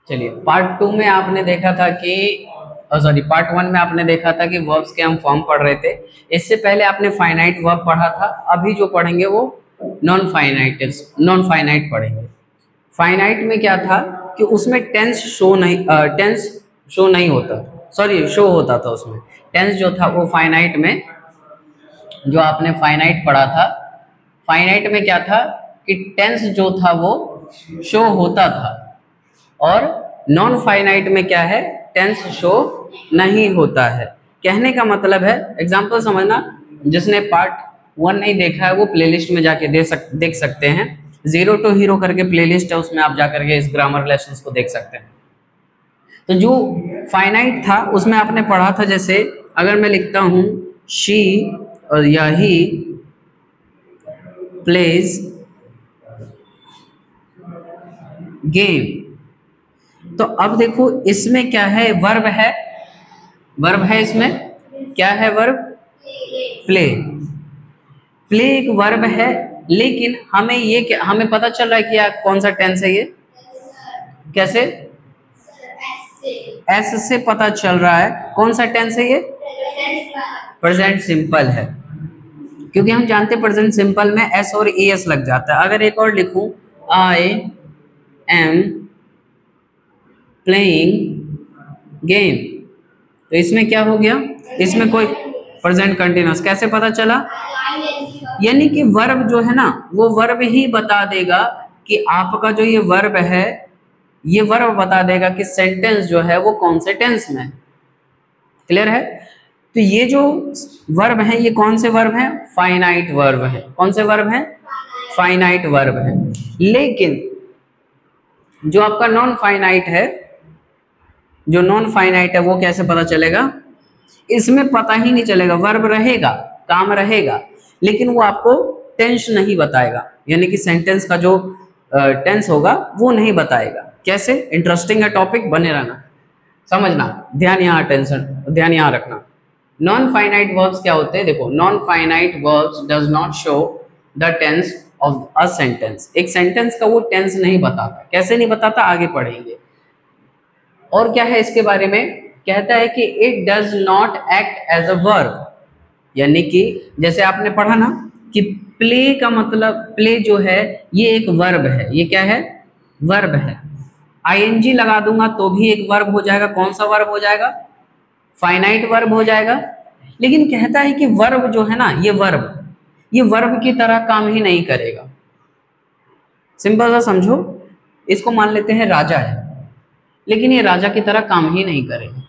चलिए पार्ट 2 में आपने देखा था कि सॉरी पार्ट 1 में आपने देखा था कि वर्ब्स के हम फॉर्म पढ़ रहे थे। इससे पहले आपने फाइनाइट वर्ब पढ़ा था। अभी जो पढ़ेंगे वो नॉन फाइनाइट पढ़ेंगे। फाइनाइट में क्या था कि उसमें टेंस शो नहीं होता, सॉरी शो होता था उसमें। टेंस जो था वो फाइनाइट में, जो आपने फाइनाइट पढ़ा था, फाइनाइट में क्या था कि टेंस जो था वो शो होता था, और नॉन फाइनाइट में क्या है, टेंस शो नहीं होता है। कहने का मतलब है, एग्जांपल समझना, जिसने पार्ट 1 नहीं देखा है वो प्लेलिस्ट में जाके देख सकते हैं। 0 to हीरो करके प्लेलिस्ट है, उसमें आप जाकर के इस ग्रामर लेसन्स को देख सकते हैं। तो जो फाइनाइट था उसमें आपने पढ़ा था, जैसे अगर मैं लिखता हूं शी और या ही प्लेज गेम, तो अब देखो इसमें क्या है, वर्ब है इसमें क्या है, वर्ब प्ले। प्ले एक वर्ब है, लेकिन हमें पता चल रहा है कि यार कौन सा टेंस है ये, कैसे, एस से पता चल रहा है कौन सा टेंस है ये, प्रेजेंट सिंपल है, क्योंकि हम जानते हैं प्रेजेंट सिंपल में एस और ई एस लग जाता है। अगर एक और लिखूं, आई एम प्लेइंग गेम, तो इसमें क्या हो गया, इसमें कोई प्रेजेंट कंटिन्यूअस, कैसे पता चला, यानी कि वर्ब जो है ना वो वर्ब ही बता देगा कि आपका जो ये वर्ब है, ये वर्ब बता देगा कि सेंटेंस जो है वो कौन से टेंस में है। क्लियर है? तो ये जो वर्ब है ये कौन से वर्ब हैं, फाइनाइट वर्ब है। कौन से वर्ब हैं, फाइनाइट वर्ब है। लेकिन जो आपका नॉन फाइनाइट है, जो नॉन फाइनाइट है वो कैसे पता चलेगा, इसमें पता ही नहीं चलेगा, वर्ब रहेगा, काम रहेगा, लेकिन वो आपको टेंस नहीं बताएगा, यानी कि सेंटेंस का जो टेंस होगा वो नहीं बताएगा। कैसे, इंटरेस्टिंग है टॉपिक, बने रहना, समझना, ध्यान यहाँ रखना। नॉन फाइनाइट वर्ब्स क्या होते हैं, देखो non finite verbs does not show the tense of a sentence. एक सेंटेंस का वो टेंस नहीं बताता। कैसे नहीं बताता, आगे पढ़ेंगे। और क्या है इसके बारे में, कहता है कि it does not act as a verb, यानी कि जैसे आपने पढ़ा ना कि प्ले का मतलब, प्ले जो है ये एक वर्ब है। ये क्या है, वर्ब है। आईएनजी लगा दूंगा तो भी एक वर्ब हो जाएगा। कौन सा वर्ब हो जाएगा, फाइनाइट वर्ब हो जाएगा। लेकिन कहता है कि वर्ब जो है ना, ये वर्ब की तरह काम ही नहीं करेगा। सिंपल सा समझो, इसको मान लेते हैं राजा है, लेकिन ये राजा की तरह काम ही नहीं करेगा।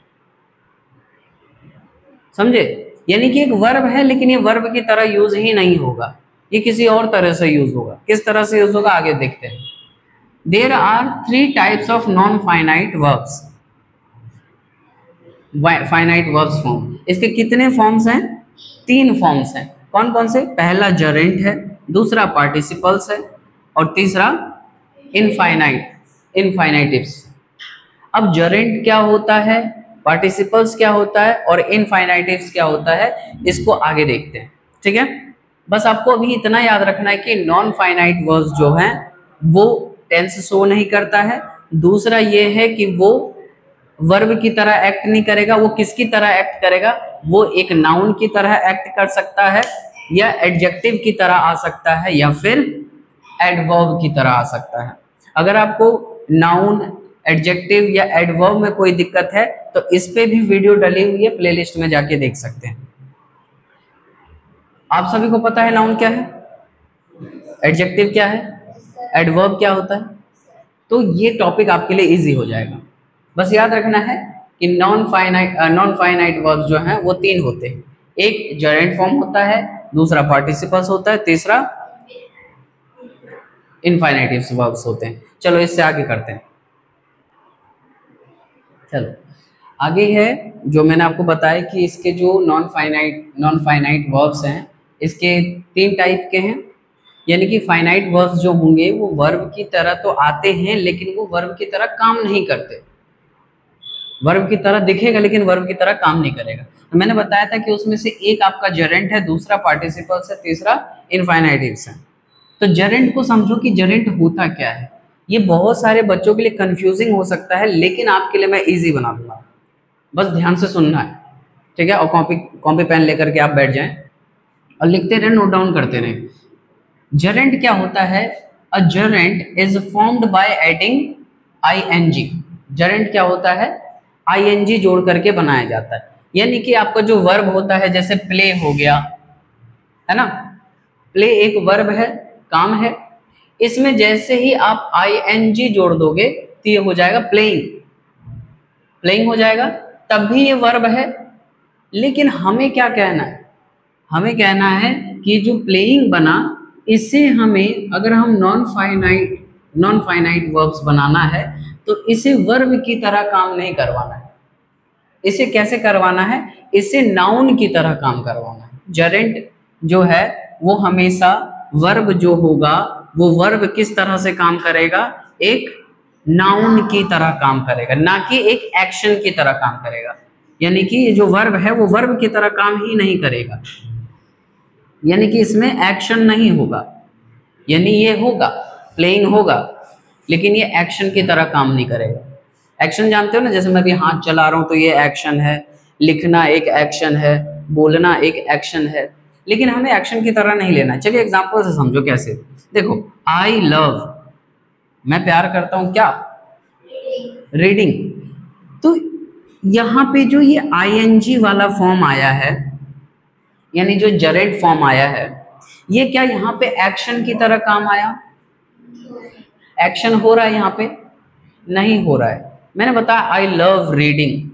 समझे, यानी कि एक वर्ब है लेकिन ये वर्ब की तरह यूज ही नहीं होगा, ये किसी और तरह से यूज होगा। किस तरह से यूज होगा आगे देखते हैं। There are 3 types of non finite verbs. Finite verbs form, इसके कितने फॉर्म्स हैं, 3 फॉर्म्स हैं। कौन कौन से, पहला जरेंट है, दूसरा पार्टिसिपल्स है, और तीसरा इनफाइनाइटिव्स। अब जरेंट क्या होता है, पार्टिसिपल्स क्या होता है, और इनफाइनाइटिव्स क्या होता है, इसको आगे देखते हैं। ठीक है, बस आपको अभी इतना याद रखना है कि नॉन फाइनाइट वर्ब्स जो हैं वो टेंस शो नहीं करता है। दूसरा ये है कि वो वर्ब की तरह एक्ट नहीं करेगा। वो किसकी तरह एक्ट करेगा, वो एक नाउन की तरह एक्ट कर सकता है, या एडजेक्टिव की तरह आ सकता है, या फिर एडवर्ब की तरह आ सकता है। अगर आपको नाउन, एडजेक्टिव या एडवर्ब में कोई दिक्कत है तो इस पे भी वीडियो डली हुई है, प्लेलिस्ट में जाके देख सकते हैं। आप सभी को पता है नाउन क्या है, एडजेक्टिव क्या है, एडवर्ब क्या होता है, तो ये टॉपिक आपके लिए इजी हो जाएगा। बस याद रखना है कि नॉन फाइनाइट वर्ब्स जो हैं वो 3 होते हैं। एक जरेंट फॉर्म होता है, दूसरा पार्टिसिपल्स होता है, तीसरा इनफाइनाइटिव्स वर्ब्स होते हैं। चलो इससे आगे करते हैं। चलो आगे है, जो मैंने आपको बताया कि इसके जो नॉन फाइनाइट वर्ब्स हैं, इसके 3 टाइप के हैं। यानी कि फाइनाइट वर्ब्स जो होंगे वो वर्ब की तरह तो आते हैं, लेकिन वो वर्ब की तरह काम नहीं करते। वर्ब की तरह दिखेगा लेकिन वर्ब की तरह काम नहीं करेगा। तो मैंने बताया था कि उसमें से एक आपका जरेंट है, दूसरा पार्टिसिपल्स है, तीसरा इनफाइनाइटिव्स है। तो जरेंट को समझो कि जरेंट होता क्या है। ये बहुत सारे बच्चों के लिए कंफ्यूजिंग हो सकता है, लेकिन आपके लिए मैं इजी बना दूंगा, बस ध्यान से सुनना है, ठीक है। और कॉपी पेन लेकर के आप बैठ जाएं और लिखते रहे, नोट डाउन करते रहें। जरेंट क्या होता है? A gerund is formed by adding ING. Gerund क्या होता है? आईएनजी जोड़ करके बनाया जाता है। यानी कि आपका जो वर्ब होता है, जैसे प्ले हो गया, है ना, प्ले एक वर्ब है, काम है, इसमें जैसे ही आप आईएनजी जोड़ दोगे तो ये हो जाएगा प्लेइंग, प्लेइंग हो जाएगा, तब भी ये वर्ब है। लेकिन हमें क्या कहना है? हमें कहना है कि जो प्लेइंग बना, इसे हमें, अगर हम नॉन फाइनाइट वर्ब्स बनाना है तो इसे वर्ब की तरह काम नहीं करवाना है। इसे कैसे करवाना है? इसे नाउन की तरह काम करवाना है। जरेंट जो है वो हमेशा वर्ब जो होगा वो वर्ब किस तरह से काम करेगा? एक नाउन की तरह काम करेगा, ना कि एक एक्शन की तरह काम करेगा। यानी कि ये जो वर्ब है वो वर्ब की तरह काम ही नहीं करेगा, यानी कि इसमें एक्शन नहीं होगा। यानी ये होगा, प्लेइंग होगा, लेकिन ये एक्शन की तरह काम नहीं करेगा। एक्शन जानते हो ना, जैसे मैं अभी हाथ चला रहा हूं तो ये एक्शन है, लिखना एक एक्शन है, बोलना एक एक्शन है, लेकिन हमें एक्शन की तरह नहीं लेना। चलिए एग्जांपल से समझो कैसे। देखो, आई लव, मैं प्यार करता हूं क्या? रीडिंग। तो यहाँ पे जो ये आईएनजी वाला फॉर्म आया है, यानी जो जरेंट फॉर्म आया है, ये क्या यहाँ पे एक्शन की तरह काम आया? एक्शन हो रहा है यहाँ पे? नहीं हो रहा है। मैंने बताया आई लव रीडिंग,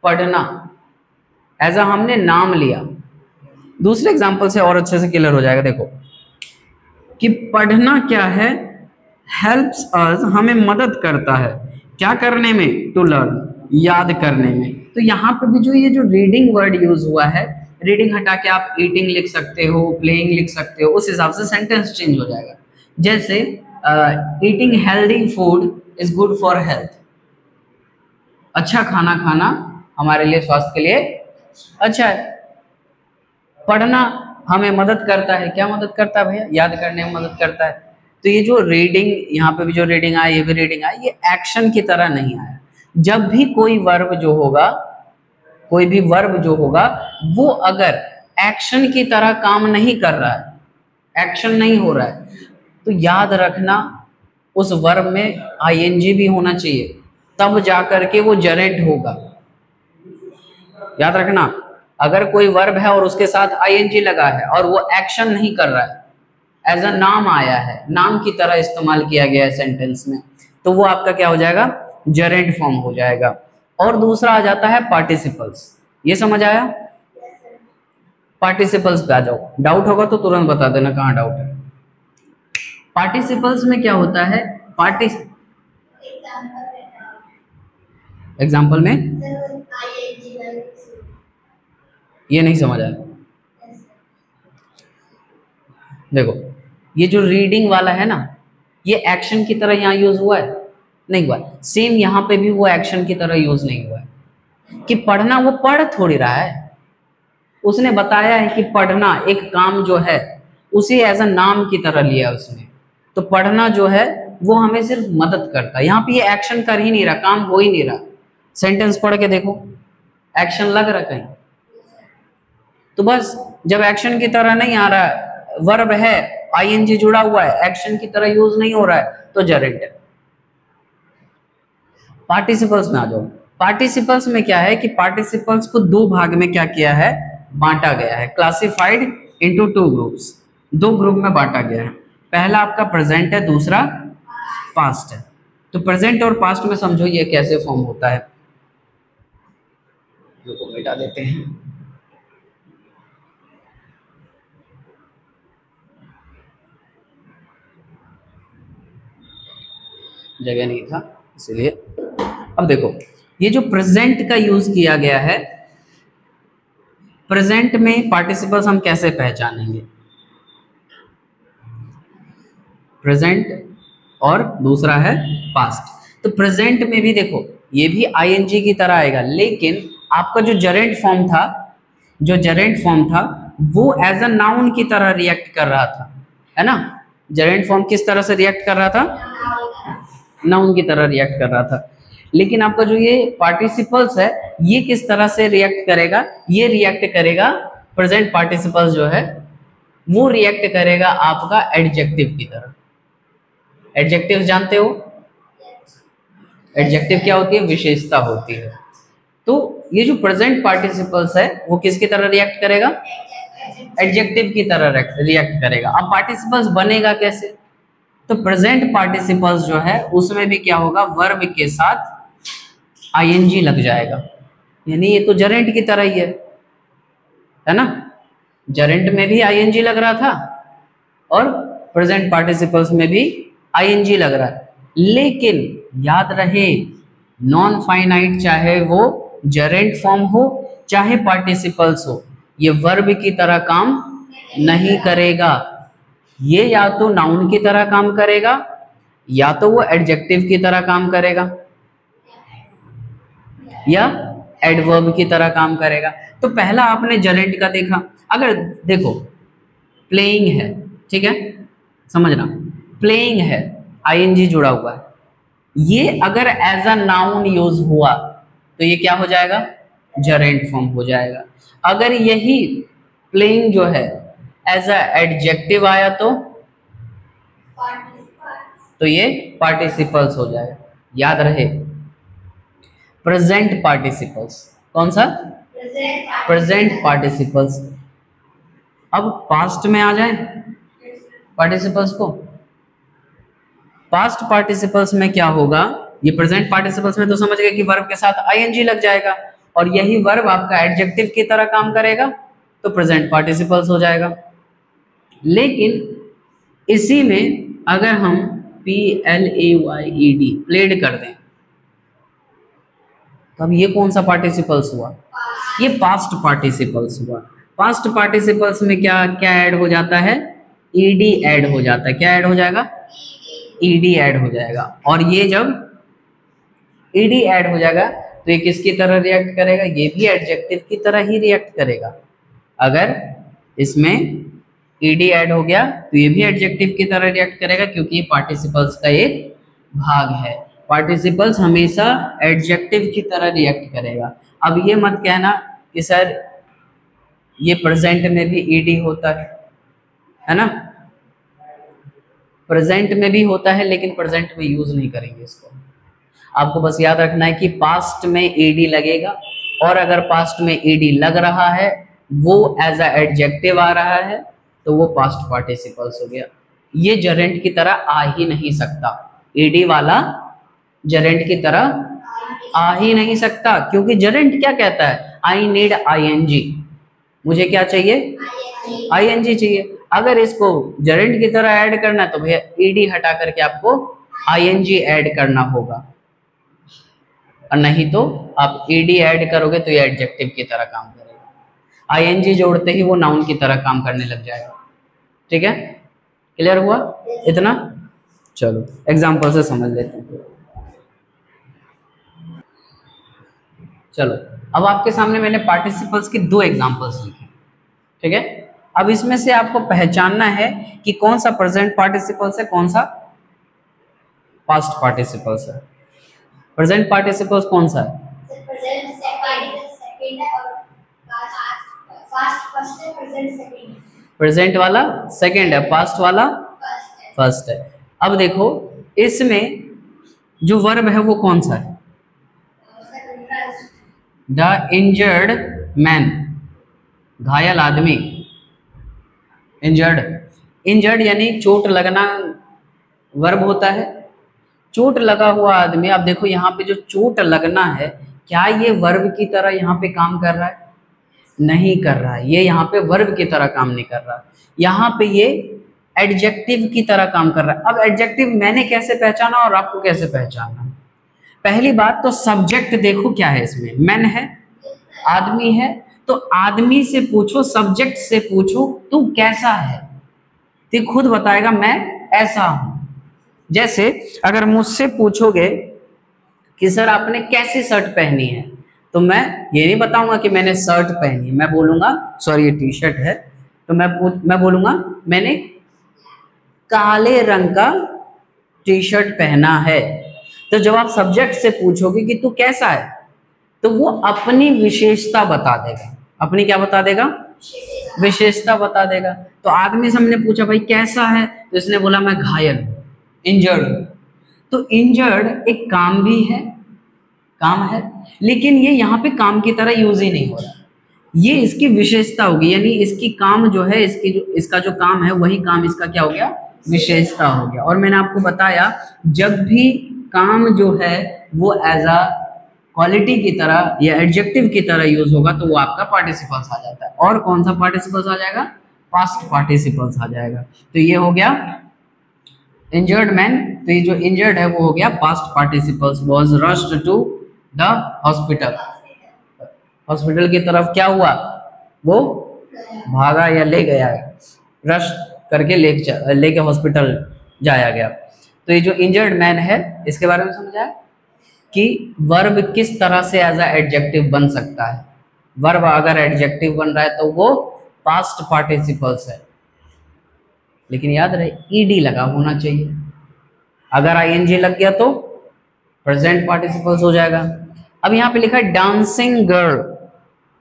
पढ़ना, ऐसा हमने नाम लिया। दूसरे एग्जांपल से और अच्छे से क्लियर हो जाएगा। देखो कि पढ़ना क्या है? हेल्प्स अस, हमें मदद करता है क्या करने में? टू लर्न, याद करने में। तो यहाँ पे भी जो ये जो रीडिंग वर्ड यूज हुआ है, रीडिंग हटा के आप ईटिंग लिख सकते हो, प्लेइंग लिख सकते हो, उस हिसाब से सेंटेंस चेंज हो जाएगा। जैसे eating healthy food is good for health, अच्छा खाना खाना हमारे लिए, स्वास्थ्य के लिए अच्छा है। पढ़ना हमें मदद करता है, क्या मदद करता है भैया? याद करने में मदद करता है। तो ये जो रीडिंग, यहाँ पे भी जो रीडिंग आया, ये भी रीडिंग आया, ये एक्शन की तरह नहीं आया। जब भी कोई वर्ब जो होगा, कोई भी वर्ब जो होगा, वो अगर एक्शन की तरह काम नहीं कर रहा है, एक्शन नहीं हो रहा है, तो याद रखना उस वर्ब में आईएनजी भी होना चाहिए, तब जाकर के वो जरेंट होगा। याद रखना, अगर कोई वर्ब है और उसके साथ आईएनजी लगा है और वो एक्शन नहीं कर रहा है, एज अ नाम आया है, नाम की तरह इस्तेमाल किया गया है सेंटेंस में, तो वो आपका क्या हो जाएगा? जरेंट फॉर्म हो जाएगा। और दूसरा आ जाता है पार्टिसिपल्स। ये समझ आया? पार्टिसिपल्स पे आ जाओ, डाउट होगा तो तुरंत बता देना कहाँ डाउट है। पार्टिसिपल्स में क्या होता है? एग्जाम्पल में ये नहीं समझ आया। देखो, ये जो रीडिंग वाला है ना, ये एक्शन की तरह यहाँ यूज हुआ है? नहीं हुआ। सेम यहाँ पे भी वो एक्शन की तरह यूज नहीं हुआ है। कि पढ़ना, वो पढ़ थोड़ी रहा है, उसने बताया है कि पढ़ना एक काम जो है, उसे एज अ नाम की तरह लिया उसने। तो पढ़ना जो है वो हमें सिर्फ मदद करता है। यहाँ पे ये एक्शन कर ही नहीं रहा, काम हो ही नहीं रहा। सेंटेंस पढ़ के देखो, एक्शन लग रहा कहीं? तो बस जब एक्शन की तरह नहीं आ रहा है, वर्ब है, आईएनजी जुड़ा हुआ है, एक्शन की तरह यूज नहीं हो रहा है, तो जरेंट है। पार्टिसिपल्स में आ जाओ। पार्टिसिपल्स में क्या है कि पार्टिसिपल्स को दो भाग में क्या किया है? बांटा गया है। क्लासिफाइड इनटू टू ग्रुप्स, दो ग्रुप में बांटा गया है। पहला आपका प्रेजेंट है, दूसरा पास्ट है। तो प्रेजेंट और पास्ट में समझो ये कैसे फॉर्म होता है। को मिटा देते हैं। जगह नहीं था इसलिए। अब देखो, ये जो प्रेजेंट का यूज किया गया है, प्रेजेंट में पार्टिसिपल्स हम कैसे पहचानेंगे? प्रेजेंट और दूसरा है पास्ट। तो प्रेजेंट में भी देखो, ये भी आईएनजी की तरह आएगा, लेकिन आपका जो जरेंट फॉर्म था, वो एज अ नाउन की तरह रिएक्ट कर रहा था, है ना? जरेंट फॉर्म किस तरह से रिएक्ट कर रहा था? नाउन की तरह रिएक्ट कर रहा था। लेकिन आपका जो ये पार्टिसिपल्स है ये किस तरह से रिएक्ट करेगा, ये रिएक्ट करेगा प्रेजेंट पार्टिसिपल्स जो है वो रिएक्ट करेगा आपका एडजेक्टिव की तरह। एडजेक्टिव जानते हो, एडजेक्टिव क्या होती है, विशेषता होती है। तो ये जो प्रेजेंट पार्टिसिपल्स है वो किसकी तरह रिएक्ट करेगा, एडजेक्टिव की तरह रिएक्ट करेगा। अब पार्टिसिपल्स बनेगा कैसे, तो प्रेजेंट पार्टिसिपल्स जो है उसमें भी क्या होगा, वर्ब के साथ आईएनजी लग जाएगा, यानी ये तो जरेंट की तरह ही है ना। जरेंट में भी आईएनजी लग रहा था और प्रेजेंट पार्टिसिपल्स में भी आईएनजी लग रहा है। लेकिन याद रहे नॉन फाइनाइट चाहे वो जरेंट फॉर्म हो चाहे पार्टिसिपल्स हो, ये वर्ब की तरह काम नहीं करेगा। ये या तो नाउन की तरह काम करेगा या तो वो एडजेक्टिव की तरह काम करेगा या एडवर्ब की तरह काम करेगा। तो पहला आपने जरेंट का देखा, अगर देखो प्लेइंग है, ठीक है, समझना प्लेइंग है, आईएनजी जुड़ा हुआ है, ये अगर एज अ नाउन यूज हुआ तो ये क्या हो जाएगा, जरेंट फॉर्म हो जाएगा। अगर यही प्लेइंग जो है एज अ एडजेक्टिव आया तो ये पार्टिसिपल्स हो जाएगा। याद रहे प्रेजेंट पार्टिसिपल्स, कौन सा, प्रेजेंट पार्टिसिपल्स। अब पास्ट में आ जाए पार्टिसिपल्स को, पास्ट पार्टिसिपल्स में क्या होगा, ये प्रेजेंट पार्टिसिपल्स में तो समझ गए कि वर्ब के साथ आईएनजी लग जाएगा और यही वर्ब आपका एडजेक्टिव की तरह काम करेगा तो प्रेजेंट पार्टिसिपल्स हो जाएगा। लेकिन इसी में अगर हम PLAYED प्लेड कर दें तब ये कौन सा पार्टिसिपल्स हुआ, ये पास्ट पार्टिसिपल्स हुआ। पास्ट पार्टिसिपल्स में क्या क्या ऐड हो जाता है, ईडी ऐड हो जाता है। क्या ऐड हो जाएगा, ईडी ऐड हो जाएगा। और ये जब ईडी ऐड हो जाएगा तो ये किसकी तरह रिएक्ट करेगा, ये भी एडजेक्टिव की तरह ही रिएक्ट करेगा। अगर इसमें ईडी ऐड हो गया तो ये भी एडजेक्टिव की तरह रिएक्ट करेगा क्योंकि ये पार्टिसिपल्स का एक भाग है। पार्टिसिपल्स हमेशा एडजेक्टिव की तरह रिएक्ट करेगा। अब ये मत कहना कि सर ये प्रेजेंट में भी ईडी होता है ना, प्रेजेंट में भी होता है लेकिन प्रेजेंट में यूज नहीं करेंगे इसको। आपको बस याद रखना है कि पास्ट में ईडी लगेगा और अगर पास्ट में ईडी लग रहा है वो एज अ एडजेक्टिव आ रहा है तो वो पास्ट पार्टिसिपल्स हो गया। ये जरेंट की तरह आ ही नहीं सकता, ईडी वाला जरेंट की तरह आ ही नहीं सकता क्योंकि जरेंट क्या कहता है, आई नीड आईएनजी, मुझे क्या चाहिए, आईएनजी चाहिए। अगर इसको जरेंट की तरह ऐड करना है तो भैया ईडी हटा करके आपको आईएनजी ऐड करना होगा, और नहीं तो आप ईडी ऐड करोगे तो ये एडजेक्टिव की तरह काम करेगा। आईएनजी जोड़ते ही वो नाउन की तरह काम करने लग जाएगा। ठीक है, क्लियर हुआ इतना? चलो एग्जाम्पल से समझ लेते हैं। चलो अब आपके सामने मैंने पार्टिसिपल्स के 2 एग्जाम्पल्स लिखे, ठीक है। अब इसमें से आपको पहचानना है कि कौन सा प्रेजेंट पार्टिसिपल्स है, कौन सा पास्ट पार्टिसिपल्स है। प्रेजेंट पार्टिसिपल्स कौन सा है, प्रेजेंट वाला सेकंड है, पास्ट वाला फर्स्ट है। अब देखो इसमें जो वर्ब है वो कौन सा है, द इंजर्ड मैन, घायल आदमी। इंजर्ड, इंजर्ड यानी चोट लगना वर्ब होता है। चोट लगा हुआ आदमी, आप देखो यहाँ पे जो चोट लगना है, क्या ये वर्ब की तरह यहाँ पे काम कर रहा है? नहीं कर रहा है, ये यहाँ पे वर्ब की तरह काम नहीं कर रहा, यहाँ पे ये एडजेक्टिव की तरह काम कर रहा है। अब एडजेक्टिव मैंने कैसे पहचाना और आपको कैसे पहचानना? पहली बात तो सब्जेक्ट देखो क्या है इसमें, मैन है, आदमी है, तो आदमी से पूछो, सब्जेक्ट से पूछो तू कैसा है, तो खुद बताएगा मैं ऐसा हूं। जैसे अगर मुझसे पूछोगे कि सर आपने कैसी शर्ट पहनी है, तो मैं ये नहीं बताऊंगा कि मैंने शर्ट पहनी है, मैं बोलूंगा सॉरी ये टी शर्ट है, तो मैं बोलूंगा मैंने काले रंग का टी शर्ट पहना है। तो जब आप सब्जेक्ट से पूछोगे कि तू कैसा है, तो वो अपनी विशेषता बता देगा। अपनी क्या बता देगा? विशेषता बता देगा। तो आदमी से हमने पूछा भाई कैसा है, तो इसने बोला मैं घायल हूं, इंजर्ड हूं। तो इंजर्ड एक काम भी है, काम है, लेकिन ये यहाँ पे काम की तरह यूज ही नहीं हो रहा। ये इसकी विशेषता होगी, यानी इसकी काम जो है, इसका जो काम है वही काम इसका क्या हो गया? विशेषता हो गया। और मैंने आपको बताया जब भी काम जो है वो एज अ क्वालिटी की तरह या एडजेक्टिव की तरह यूज होगा तो वो आपका पार्टिसिपल्स आ जाता है। और कौन सा पार्टिसिपल्स आ जाएगा? पास्ट पार्टिसिपल्स आ जाएगा। तो ये हो गया इंजर्ड मैन। तो ये जो इंजर्ड है वो हो गया past participles. Was rushed to the hospital. Hospital की तरफ क्या हुआ? वो भागा या ले गया, रश करके लेके हॉस्पिटल जाया गया। तो ये जो इंजर्ड मैन है इसके बारे में समझा है कि वर्ब किस तरह से एज अ एडजेक्टिव बन सकता है। वर्ब अगर एडजेक्टिव बन रहा है तो वो पास्ट पार्टिसिपल्स है, लेकिन याद रहे ईडी लगा होना चाहिए। अगर आईएनजी लग गया तो प्रेजेंट पार्टिसिपल्स हो जाएगा। अब यहाँ पे लिखा है डांसिंग गर्ल।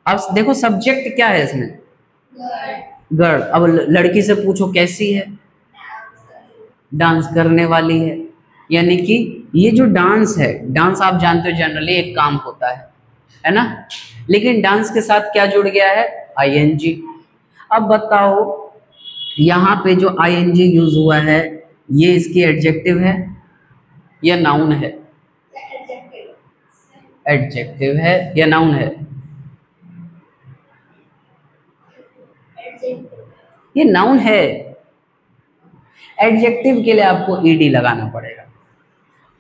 अब देखो सब्जेक्ट क्या है इसमें? गर्ल। अब लड़की से पूछो कैसी है? डांस करने वाली है। यानी कि ये जो डांस है, डांस आप जानते हो जनरली एक काम होता है ना, लेकिन डांस के साथ क्या जुड़ गया है? आईएनजी। अब बताओ यहाँ पे जो आईएनजी यूज हुआ है ये इसकी एडजेक्टिव है या नाउन है? एडजेक्टिव है या नाउन है? ये नाउन है। एडजेक्टिव के लिए आपको ईडी लगाना पड़ेगा।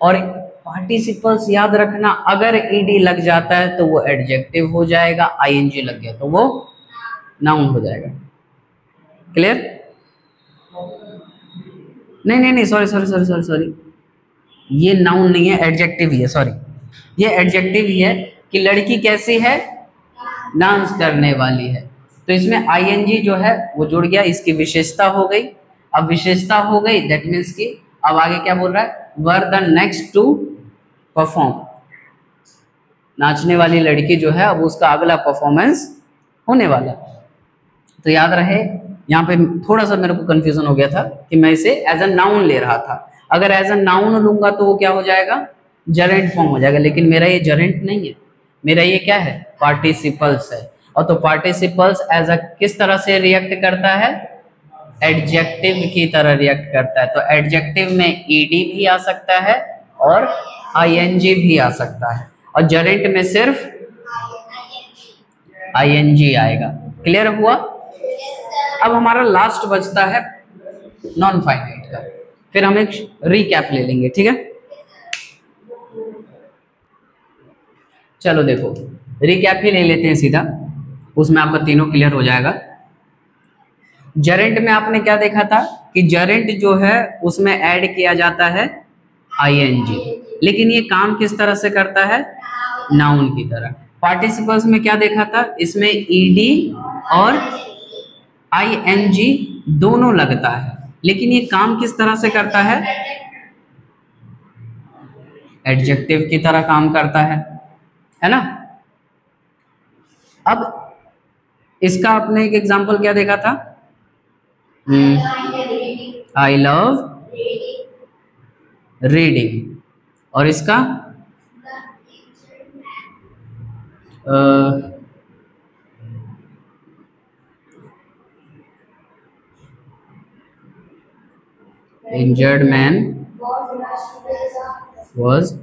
और पार्टिसिपल्स याद रखना, अगर ईडी लग जाता है तो वो एडजेक्टिव हो जाएगा, आईएनजी लग गया तो वो नाउन हो जाएगा। क्लियर? नहीं, सॉरी, ये नाउन नहीं है, एडजेक्टिव ही है। सॉरी, ये एडजेक्टिव ही है कि लड़की कैसी है? डांस करने वाली है। तो इसमें आईएनजी जो है वो जुड़ गया, इसकी विशेषता हो गई। अब विशेषता हो गई दैट मीन्स कि अब आगे क्या बोल रहा है? Were the next to perform. नाचने वाली लड़की जो है अब उसका अगला परफॉर्मेंस होने वाला। तो याद रहे यहाँ पे थोड़ा सा मेरे को कंफ्यूजन हो गया था कि मैं इसे एज अ नाउन ले रहा था। अगर एज अ नाउन लूंगा तो वो क्या हो जाएगा? जरेंट फॉर्म हो जाएगा। लेकिन मेरा ये जरेंट नहीं है, मेरा ये क्या है? पार्टिसिपल्स है। और तो पार्टिसिपल्स एज अ किस तरह से रिएक्ट करता है? एडजेक्टिव की तरह रिएक्ट करता है। तो एडजेक्टिव में ईडी भी आ सकता है और आईएनजी भी आ सकता है, और जरेंट में सिर्फ आईएनजी आएगा। क्लियर हुआ? अब हमारा लास्ट बचता है नॉन फाइनाइट का, फिर हम एक रीकैप ले लेंगे। ठीक है, चलो देखो रीकैप ही ले लेते हैं सीधा, उसमें आपका तीनों क्लियर हो जाएगा। जरेंट में आपने क्या देखा था कि जरेंट जो है उसमें ऐड किया जाता है आईएनजी, लेकिन ये काम किस तरह से करता है? नाउन की तरह। पार्टिसिपल्स में क्या देखा था? इसमें ईडी और आईएनजी दोनों लगता है, लेकिन ये काम किस तरह से करता है? एडजेक्टिव की तरह काम करता है ना। अब इसका आपने एक एग्जांपल क्या देखा था? I love reading. और इसका injured man was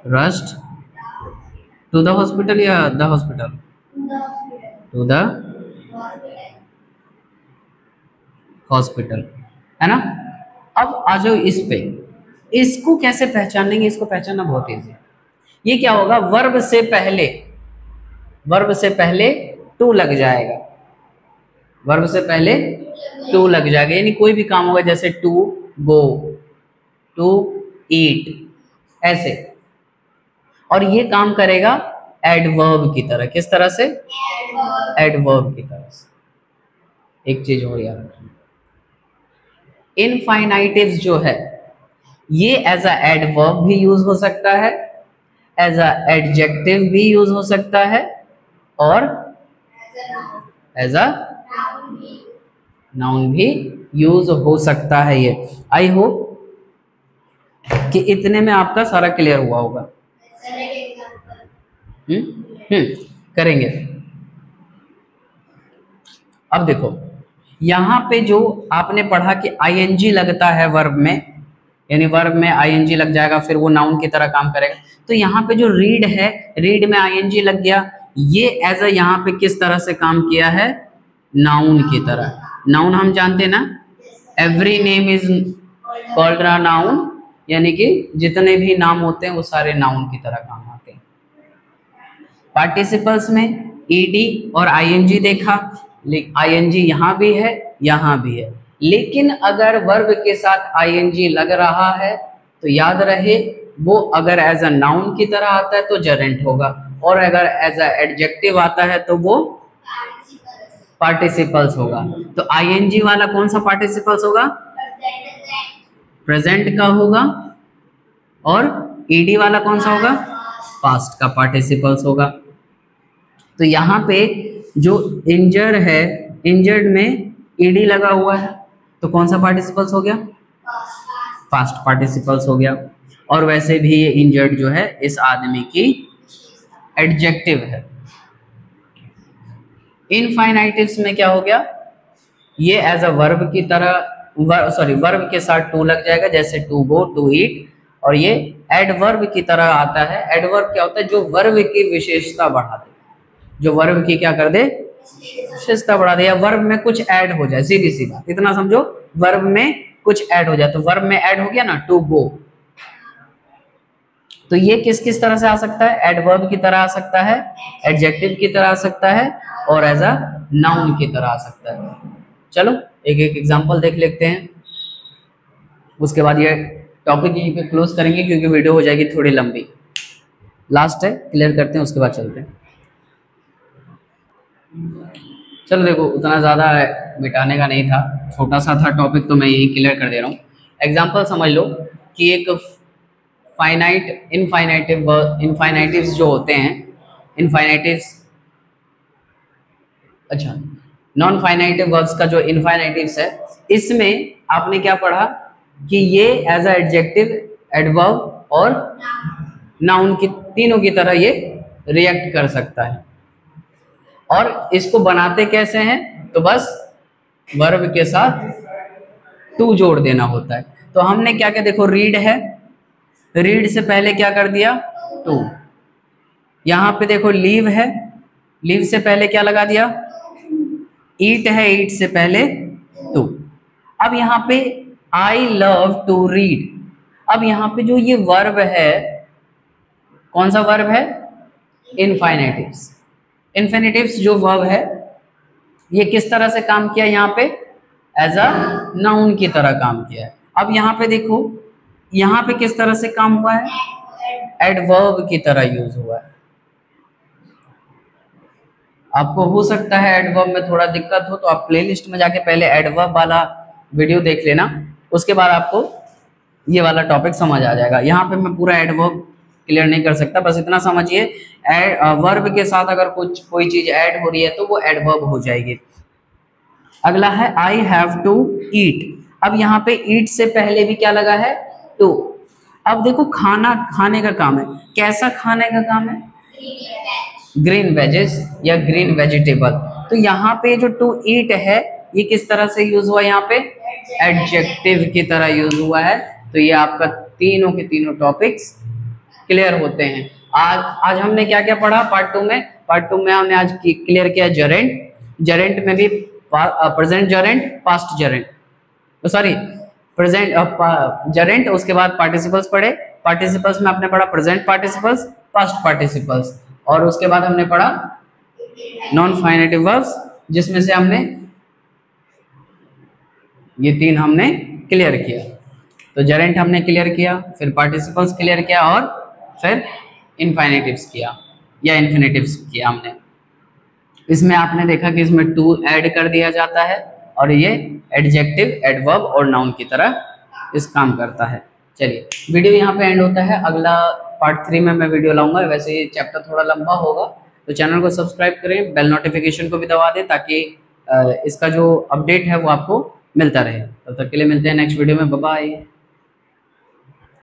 rushed to the hospital या the hospital? to the hospital, है ना। अब आ जाओ इस पे, इसको कैसे पहचानेंगे? इसको पहचानना बहुत इजी है। ये क्या होगा? वर्ब से पहले टू लग जाएगा। वर्ब से पहले टू लग जाएगा, यानी कोई भी काम होगा जैसे टू गो, टू ईट, ऐसे। और ये काम करेगा एडवर्ब की तरह। किस तरह से? एडवर्ब की तरह से। एक चीज और याद रखना, इनफाइनाइटिव्स जो है ये एज अ एडवर्ब भी यूज हो सकता है, एज अ एडजेक्टिव भी यूज हो सकता है, और एज अ नाउन भी यूज हो सकता है। ये आई होप कि इतने में आपका सारा क्लियर हुआ होगा। करेंगे। अब देखो यहाँ पे जो आपने पढ़ा कि आईएनजी लगता है वर्ब में, यानी वर्ब में आईएनजी लग जाएगा फिर वो नाउन की तरह काम करेगा। तो यहाँ पे जो रीड है, रीड में आईएनजी लग गया, ये एज अ यहाँ पे किस तरह से काम किया है, नाउन की तरह। नाउन हम जानते हैं ना, every name is called a noun, यानी कि जितने भी नाम होते हैं वो सारे नाउन की तरह काम आते हैं। पार्टिसिपल्स में ईडी और आईएनजी देखा, आईएनजी यहाँ भी है यहाँ भी है, लेकिन अगर वर्ब के साथ आईएनजी लग रहा है तो याद रहे वो अगर एज अ नाउन की तरह आता है तो जरेंट होगा, और अगर एज अ एडजेक्टिव आता है तो वो पार्टिसिपल्स होगा। तो आईएनजी वाला कौन सा पार्टिसिपल्स होगा, प्रेजेंट का होगा, और ईडी वाला कौन सा होगा, पास्ट का पार्टिसिपल्स होगा। तो यहाँ पे जो इंजर्ड है, इंजर्ड में ईडी लगा हुआ है तो कौन सा पार्टिसिपल्स हो गया, पास्ट पार्टिसिपल्स हो गया। और वैसे भी ये इंजर्ड जो है इस आदमी की एडजेक्टिव है। इनफाइनाइटिव्स में क्या हो गया, ये एज अ वर्ब की तरह वर्ब के साथ टू लग जाएगा, जैसे टू गो, टू ईट, और ये एडवर्ब की तरह आता है। एडवर्ब क्या होता है, जो वर्ब की विशेषता बढ़ा दे, जो वर्ब की क्या कर दे, विशेषता बढ़ा दे, या वर्ब में कुछ ऐड हो जाए, सीधी सी बात, इतना समझो, वर्ब में कुछ ऐड हो जाए। तो वर्ब में ऐड हो गया ना टू गो, तो ये किस किस तरह से आ सकता है, एडवर्ब की तरह आ सकता है, एडजेक्टिव की तरह आ सकता है, और एज अ नाउन की तरह आ सकता है। चलो एक एक एग्जांपल देख लेते हैं, उसके बाद ये टॉपिक यहीं पे क्लोज करेंगे क्योंकि वीडियो हो जाएगी थोड़ी लंबी। लास्ट है, क्लियर करते हैं उसके बाद चलते हैं। चलो देखो उतना ज़्यादा मिटाने का नहीं था, छोटा सा था टॉपिक, तो मैं यही क्लियर कर दे रहा हूँ। एग्जांपल समझ लो कि एक फाइनाइट इनफाइनाइटिव्स जो होते हैं, इनफाइनाइटिव्स, अच्छा नॉन फाइनाइटिव वर्ब्स का जो इनफाइनाइटिव्स है, इसमें आपने क्या पढ़ा कि ये एज अ एडजेक्टिव, एडवर्ब और नाउन की तीनों की तरह ये रिएक्ट कर सकता है। और इसको बनाते कैसे हैं, तो बस वर्ब के साथ टू जोड़ देना होता है। तो हमने क्या क्या, देखो रीड है, रीड से पहले क्या कर दिया, टू। यहाँ पे देखो लीव है, लीव से पहले क्या लगा दिया, ईट है, ईट से पहले टू। अब यहाँ पे आई लव टू रीड, अब यहाँ पे जो ये वर्ब है, कौन सा वर्ब है, इनफाइनेटिव्स। इनफिनिटिव्स जो वर्ब है ये किस तरह से काम किया, यहाँ पे एज अ नाउन की तरह काम किया है। अब यहाँ पे देखो, यहाँ पे किस तरह से काम हुआ है, एडवर्ब की तरह यूज हुआ है। आपको हो सकता है एडवर्ब में थोड़ा दिक्कत हो, तो आप प्लेलिस्ट में जाके पहले एडवर्ब वाला वीडियो देख लेना, उसके बाद आपको ये वाला टॉपिक समझ आ जाएगा। यहाँ पे मैं पूरा एडवर्ब क्लियर नहीं कर सकता, बस इतना समझिए, वर्ब के साथ अगर कुछ कोई चीज ऐड हो रही है तो वो एडवर्ब हो जाएगी। अगला है आई हैव टू ईट, अब यहाँ पे ईट से पहले भी क्या लगा है, टू। अब देखो खाना खाने का काम है, कैसा खाने का काम है, ग्रीन वेजेस या ग्रीन वेजिटेबल। तो यहाँ पे जो टू ईट है ये किस तरह से यूज हुआ, यहाँ पे एडजेक्टिव की तरह यूज हुआ है। तो ये आपका तीनों के तीनों टॉपिक्स क्लियर होते हैं। आज हमने क्या क्या पढ़ा पार्ट टू में, पार्ट टू में हमने आज क्लियर किया जरेंट, जरेंट में भी प्रेजेंट जरेंट, पास्ट जरेंट, सॉरी प्रेजेंट जरेंट, उसके बाद पार्टिसिपल्स पढ़े, पार्टिसिपल्स में आपने पढ़ा प्रेजेंट पार्टिसिपल्स, पास्ट पार्टिसिपल्स, और उसके बाद हमने पढ़ा नॉन फाइनेटिव वर्ब्स, जिसमें से हमने ये तीन हमने क्लियर किया। तो जरेंट हमने क्लियर किया, फिर पार्टिसिपल्स क्लियर किया, और फिर इनफाइनेटिव्स किया या इन्फिनेटिव्स किया हमने। इसमें आपने देखा कि इसमें टू ऐड कर दिया जाता है और ये एडजेक्टिव, एडवर्ब और नाउन की तरह इस काम करता है। चलिए वीडियो यहाँ पे एंड होता है, अगला पार्ट 3 में मैं वीडियो लाऊंगा। वैसे ये चैप्टर थोड़ा लंबा होगा, तो चैनल को सब्सक्राइब करें, बेल नोटिफिकेशन को भी दबा दें ताकि इसका जो अपडेट है वो आपको मिलता रहे। तब तक के लिए मिलते हैं नेक्स्ट वीडियो में, बाय बाय।